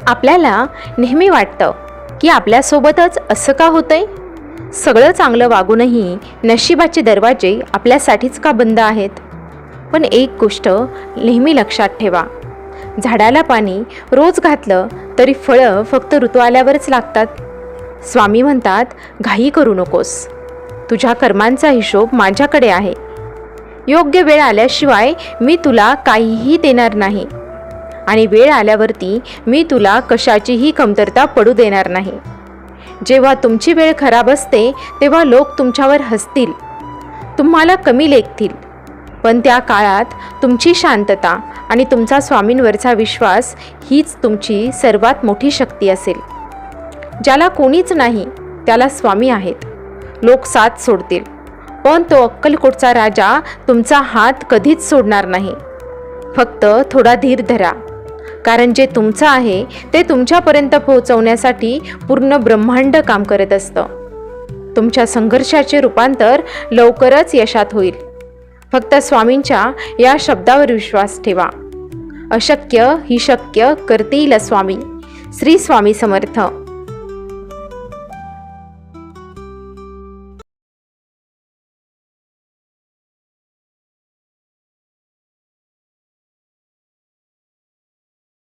आपल्याला नेहमी वाटतं की आपल्यासोबतच असं का होतंय? सगळं चांगलं वागूनही नशिबाचे दरवाजे आपल्यासाठीच का बंद आहेत? पण एक गोष्ट नेहमी लक्षात ठेवा, झाडाला पाणी रोज घातलं तरी फळं फक्त ऋतू आल्यावरच लागतात. स्वामी म्हणतात, घाई करू नकोस, तुझ्या कर्मांचा हिशोब माझ्याकडे आहे. योग्य वेळ आल्याशिवाय मी तुला काहीही देणार नाही आणि वेळ आल्यावरती मी तुला कशाचीही कमतरता पडू देणार नाही. जेव्हा तुमची वेळ खराब असते तेव्हा लोक तुमच्यावर हसतील, तुम्हाला कमी लेखतील, पण त्या काळात तुमची शांतता आणि तुमचा स्वामींवरचा विश्वास हीच तुमची सर्वात मोठी शक्ती असेल. ज्याला कोणीच नाही त्याला स्वामी आहेत. लोक साथ सोडतील, पण तो अक्कलकोटचा राजा तुमचा हात कधीच सोडणार नाही. फक्त थोडा धीर धरा, कारण जे तुमचं आहे ते तुमच्यापर्यंत पोहोचवण्यासाठी पूर्ण ब्रह्मांड काम करत असतं. तुमच्या संघर्षाचे रूपांतर लवकरच यशात होईल. फक्त स्वामींच्या या शब्दावर विश्वास ठेवा. अशक्य ही शक्य करतील स्वामी. श्री स्वामी समर्थ.